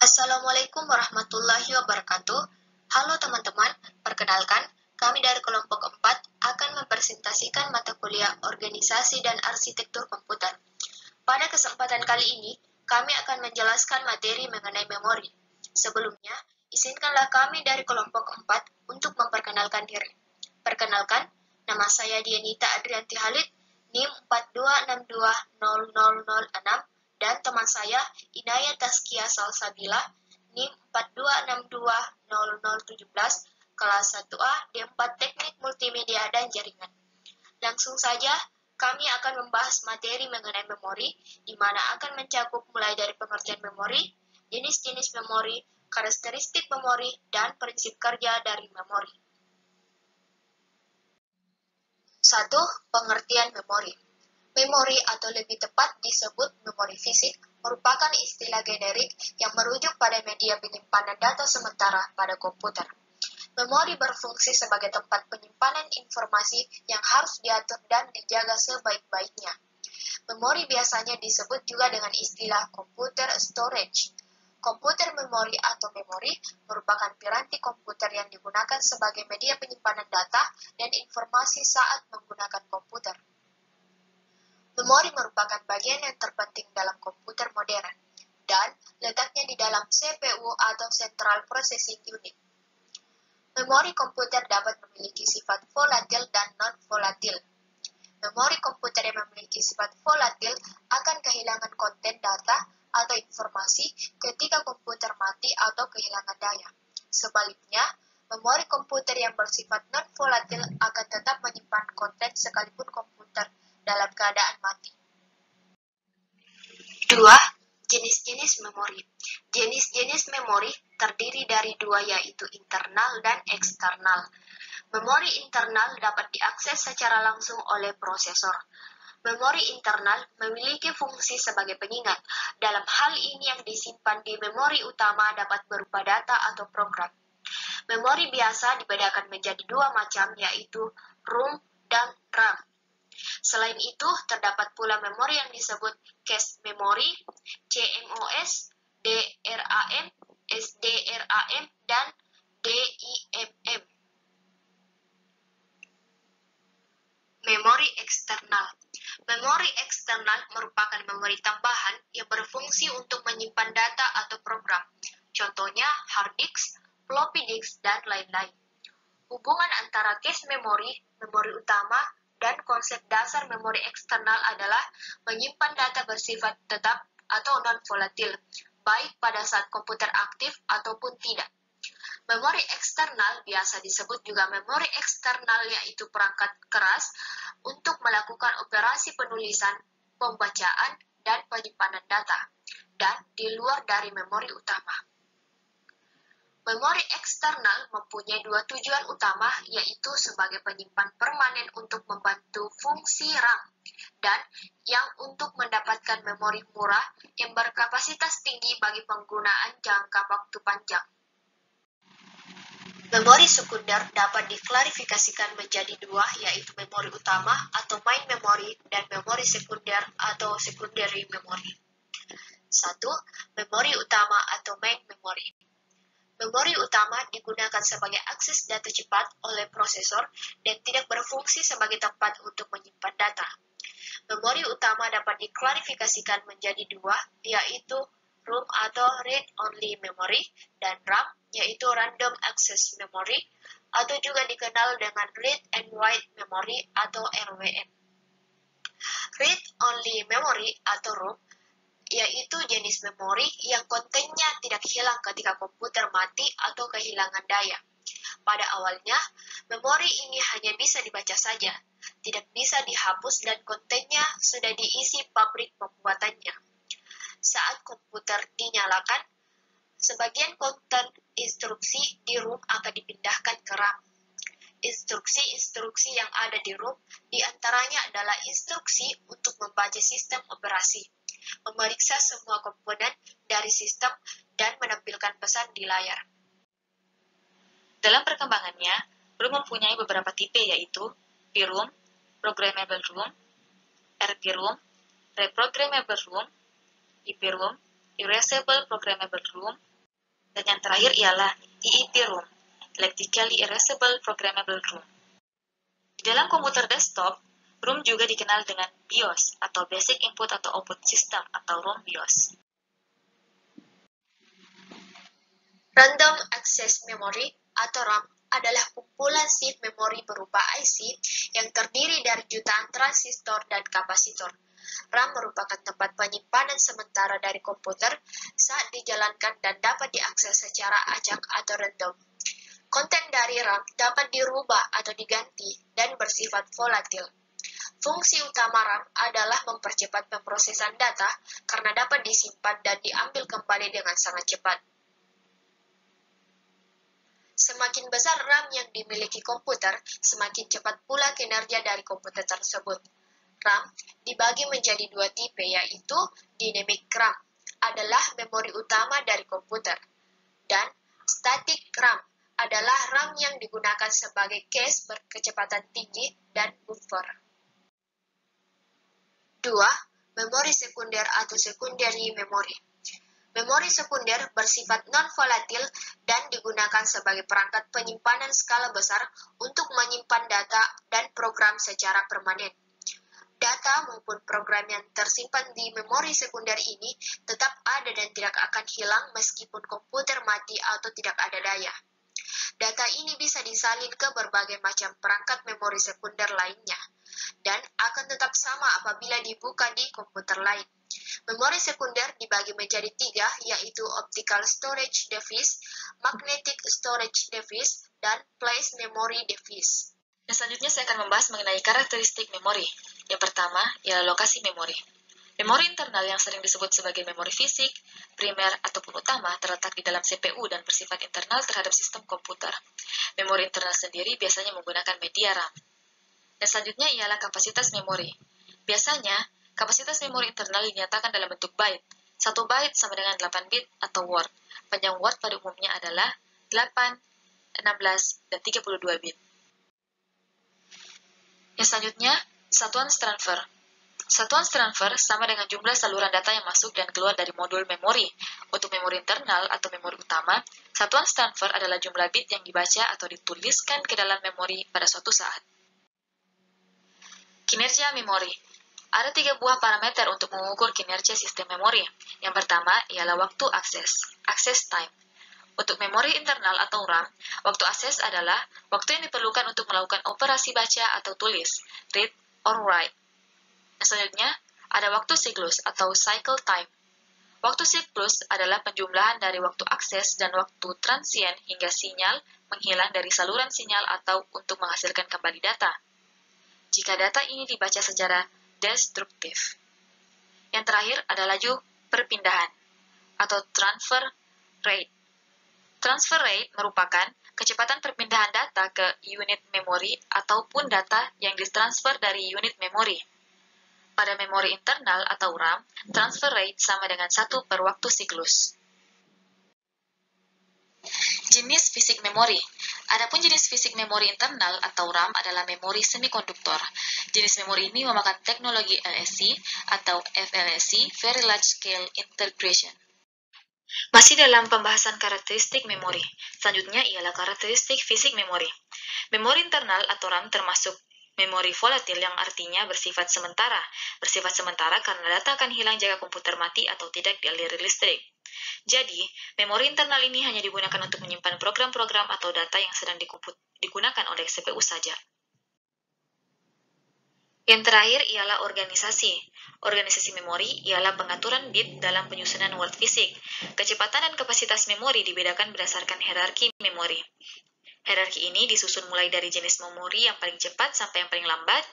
Assalamualaikum warahmatullahi wabarakatuh. Halo teman-teman, perkenalkan, kami dari kelompok 4 akan mempresentasikan mata kuliah Organisasi dan Arsitektur Komputer. Pada kesempatan kali ini, kami akan menjelaskan materi mengenai memori. Sebelumnya, izinkanlah kami dari kelompok 4 untuk memperkenalkan diri. Perkenalkan, nama saya Dianita Adrianti Halid, NIM 426200006, dan teman saya Inayat Taskia Salsabila, NIM 4262017, kelas 1A D4 Teknik Multimedia dan Jaringan. Langsung saja, kami akan membahas materi mengenai memori, di mana akan mencakup mulai dari pengertian memori, jenis-jenis memori, karakteristik memori, dan prinsip kerja dari memori. 1. Pengertian memori. Memori atau lebih tepat disebut memori fisik merupakan istilah generik yang merujuk pada media penyimpanan data sementara pada komputer. Memori berfungsi sebagai tempat penyimpanan informasi yang harus diatur dan dijaga sebaik-baiknya. Memori biasanya disebut juga dengan istilah computer storage. Komputer memori atau memori merupakan piranti komputer yang digunakan sebagai media penyimpanan data dan informasi saat menggunakan komputer. Memori merupakan bagian yang terpenting dalam komputer modern, dan letaknya di dalam CPU atau Central Processing Unit. Memori komputer dapat memiliki sifat volatil dan non-volatil. Memori komputer yang memiliki sifat volatil akan kehilangan konten data atau informasi ketika komputer mati atau kehilangan daya. Sebaliknya, memori komputer yang bersifat non-volatil akan tetap menyimpan konten sekalipun komputer dalam keadaan mati. 2. Jenis-jenis memori. Jenis-jenis memori terdiri dari dua, yaitu internal dan eksternal. Memori internal dapat diakses secara langsung oleh prosesor. Memori internal memiliki fungsi sebagai pengingat. Dalam hal ini yang disimpan di memori utama dapat berupa data atau program. Memori biasa dibedakan menjadi dua macam, yaitu ROM dan RAM. Selain itu, terdapat pula memori yang disebut cache memory, CMOS, DRAM, SDRAM, dan DIMM. Memori eksternal. Memori eksternal merupakan memori tambahan yang berfungsi untuk menyimpan data atau program. Contohnya hard disk, floppy disk, dan lain-lain. Hubungan antara cache memori, memori utama, dan konsep dasar memori eksternal adalah menyimpan data bersifat tetap atau non-volatil, baik pada saat komputer aktif ataupun tidak. Memori eksternal biasa disebut juga memori eksternal, yaitu perangkat keras untuk melakukan operasi penulisan, pembacaan, dan penyimpanan data, dan di luar dari memori utama. Memori eksternal mempunyai dua tujuan utama, yaitu sebagai penyimpan permanen untuk membantu fungsi RAM, dan yang untuk mendapatkan memori murah yang berkapasitas tinggi bagi penggunaan jangka waktu panjang. Memori sekunder dapat diklarifikasikan menjadi dua, yaitu memori utama atau main memory dan memori sekunder atau secondary memory. 1. Memori utama atau main memory. Memori utama digunakan sebagai akses data cepat oleh prosesor dan tidak berfungsi sebagai tempat untuk menyimpan data. Memori utama dapat diklarifikasikan menjadi dua, yaitu ROM atau read-only memory, dan RAM, yaitu random access memory, atau juga dikenal dengan read and write memory atau RWM. Read-only memory atau ROM yaitu jenis memori yang kontennya tidak hilang ketika komputer mati atau kehilangan daya. Pada awalnya, memori ini hanya bisa dibaca saja, tidak bisa dihapus, dan kontennya sudah diisi pabrik pembuatannya. Saat komputer dinyalakan, sebagian konten instruksi di ROM akan dipindahkan ke RAM. Instruksi-instruksi yang ada di ROM diantaranya adalah instruksi untuk membaca sistem operasi, memeriksa semua komponen dari sistem, dan menampilkan pesan di layar. Dalam perkembangannya, ROM mempunyai beberapa tipe, yaitu PROM, Programmable ROM, RPROM, Reprogrammable ROM, EPROM, Erasable Programmable ROM, Dan yang terakhir ialah EEPROM, Electrically Erasable Programmable ROM. Di dalam komputer desktop, ROM juga dikenal dengan BIOS atau Basic Input atau Output System atau ROM BIOS. Random Access Memory atau RAM adalah kumpulan chip memori berupa IC yang terdiri dari jutaan transistor dan kapasitor. RAM merupakan tempat penyimpanan sementara dari komputer saat dijalankan dan dapat diakses secara acak atau random. Konten dari RAM dapat dirubah atau diganti dan bersifat volatil. Fungsi utama RAM adalah mempercepat pemrosesan data karena dapat disimpan dan diambil kembali dengan sangat cepat. Semakin besar RAM yang dimiliki komputer, semakin cepat pula kinerja dari komputer tersebut. RAM dibagi menjadi dua tipe, yaitu Dynamic RAM adalah memori utama dari komputer, dan Static RAM adalah RAM yang digunakan sebagai cache berkecepatan tinggi dan buffer. 2. Memori sekunder atau secondary memory. Memori sekunder bersifat non-volatil dan digunakan sebagai perangkat penyimpanan skala besar untuk menyimpan data dan program secara permanen. Data maupun program yang tersimpan di memori sekunder ini tetap ada dan tidak akan hilang meskipun komputer mati atau tidak ada daya. Data ini bisa disalin ke berbagai macam perangkat memori sekunder lainnya, dan akan tetap sama apabila dibuka di komputer lain. Memori sekunder dibagi menjadi 3, yaitu Optical Storage Device, Magnetic Storage Device, dan Flash Memory Device. Dan selanjutnya saya akan membahas mengenai karakteristik memori. Yang pertama ialah lokasi memori. Memori internal yang sering disebut sebagai memori fisik, primer, ataupun utama terletak di dalam CPU dan bersifat internal terhadap sistem komputer. Memori internal sendiri biasanya menggunakan media RAM. Dan selanjutnya ialah kapasitas memori. Biasanya, kapasitas memori internal dinyatakan dalam bentuk byte. 1 byte sama dengan 8 bit atau word. Panjang word pada umumnya adalah 8, 16, dan 32 bit. Yang selanjutnya, satuan transfer. Satuan transfer sama dengan jumlah saluran data yang masuk dan keluar dari modul memori. Untuk memori internal atau memori utama, satuan transfer adalah jumlah bit yang dibaca atau dituliskan ke dalam memori pada suatu saat. Kinerja memori. Ada 3 buah parameter untuk mengukur kinerja sistem memori. Yang pertama ialah waktu akses, access time. Untuk memori internal atau RAM, waktu akses adalah waktu yang diperlukan untuk melakukan operasi baca atau tulis, read or write. Selanjutnya, ada waktu siklus atau cycle time. Waktu siklus adalah penjumlahan dari waktu akses dan waktu transient hingga sinyal menghilang dari saluran sinyal atau untuk menghasilkan kembali data. Jika data ini dibaca secara destruktif. Yang terakhir ada laju perpindahan atau transfer rate. Transfer rate merupakan kecepatan perpindahan data ke unit memori ataupun data yang ditransfer dari unit memori. Pada memori internal atau RAM, transfer rate sama dengan 1 per waktu siklus. Jenis fisik memori. Adapun jenis fisik memori internal atau RAM adalah memori semikonduktor. Jenis memori ini memakan teknologi LSC atau FLSC, Very Large Scale Integration. Masih dalam pembahasan karakteristik memori. Selanjutnya ialah karakteristik fisik memori. Memori internal atau RAM termasuk memori volatil yang artinya bersifat sementara. Bersifat sementara karena data akan hilang jika komputer mati atau tidak dialiri listrik. Jadi, memori internal ini hanya digunakan untuk menyimpan program-program atau data yang sedang digunakan oleh CPU saja. Yang terakhir ialah organisasi. Organisasi memori ialah pengaturan bit dalam penyusunan word fisik. Kecepatan dan kapasitas memori dibedakan berdasarkan hierarki memori. Hierarki ini disusun mulai dari jenis memori yang paling cepat sampai yang paling lambat,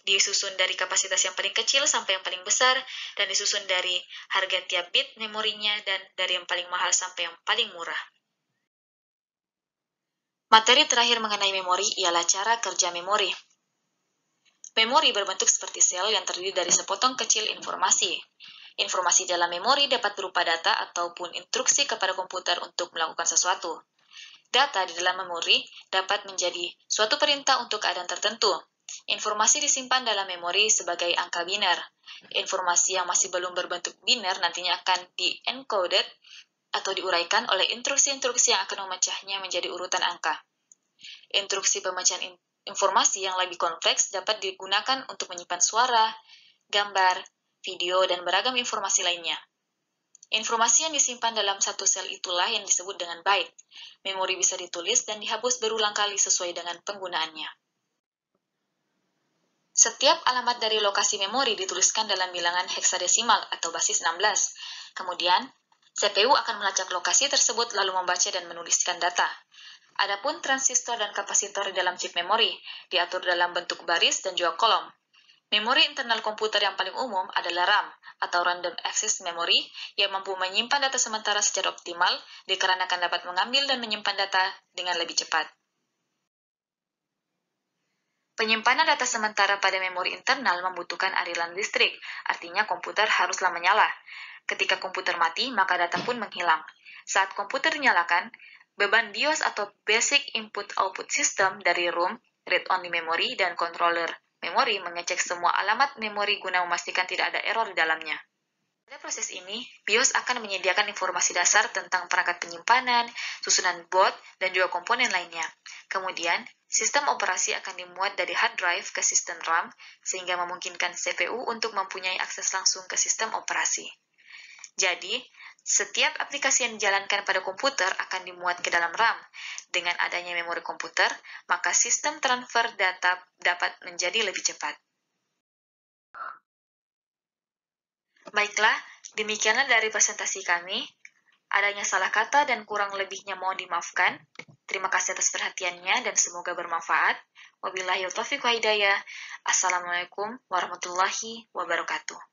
disusun dari kapasitas yang paling kecil sampai yang paling besar, dan disusun dari harga tiap bit memorinya dan dari yang paling mahal sampai yang paling murah. Materi terakhir mengenai memori ialah cara kerja memori. Memori berbentuk seperti sel yang terdiri dari sepotong kecil informasi. Informasi dalam memori dapat berupa data ataupun instruksi kepada komputer untuk melakukan sesuatu. Data di dalam memori dapat menjadi suatu perintah untuk keadaan tertentu. Informasi disimpan dalam memori sebagai angka biner. Informasi yang masih belum berbentuk biner nantinya akan di-encoded atau diuraikan oleh instruksi-instruksi yang akan memecahnya menjadi urutan angka. Instruksi pemecahan informasi yang lebih kompleks dapat digunakan untuk menyimpan suara, gambar, video, dan beragam informasi lainnya. Informasi yang disimpan dalam satu sel itulah yang disebut dengan byte. Memori bisa ditulis dan dihapus berulang kali sesuai dengan penggunaannya. Setiap alamat dari lokasi memori dituliskan dalam bilangan heksadesimal atau basis 16. Kemudian, CPU akan melacak lokasi tersebut lalu membaca dan menuliskan data. Adapun transistor dan kapasitor di dalam chip memori diatur dalam bentuk baris dan juga kolom. Memori internal komputer yang paling umum adalah RAM atau Random Access Memory yang mampu menyimpan data sementara secara optimal dikarenakan dapat mengambil dan menyimpan data dengan lebih cepat. Penyimpanan data sementara pada memori internal membutuhkan aliran listrik, artinya komputer haruslah menyala. Ketika komputer mati, maka data pun menghilang. Saat komputer dinyalakan, beban BIOS atau Basic Input-Output System dari ROM, Read-Only Memory, dan controller memori mengecek semua alamat memori guna memastikan tidak ada error di dalamnya. Pada proses ini, BIOS akan menyediakan informasi dasar tentang perangkat penyimpanan, susunan boot, dan juga komponen lainnya. Kemudian, sistem operasi akan dimuat dari hard drive ke sistem RAM, sehingga memungkinkan CPU untuk mempunyai akses langsung ke sistem operasi. Jadi, setiap aplikasi yang dijalankan pada komputer akan dimuat ke dalam RAM. Dengan adanya memori komputer, maka sistem transfer data dapat menjadi lebih cepat. Baiklah, demikianlah dari presentasi kami. Adanya salah kata dan kurang lebihnya mohon dimaafkan. Terima kasih atas perhatiannya dan semoga bermanfaat. Wabillahi taufiq wa hidayah. Assalamualaikum warahmatullahi wabarakatuh.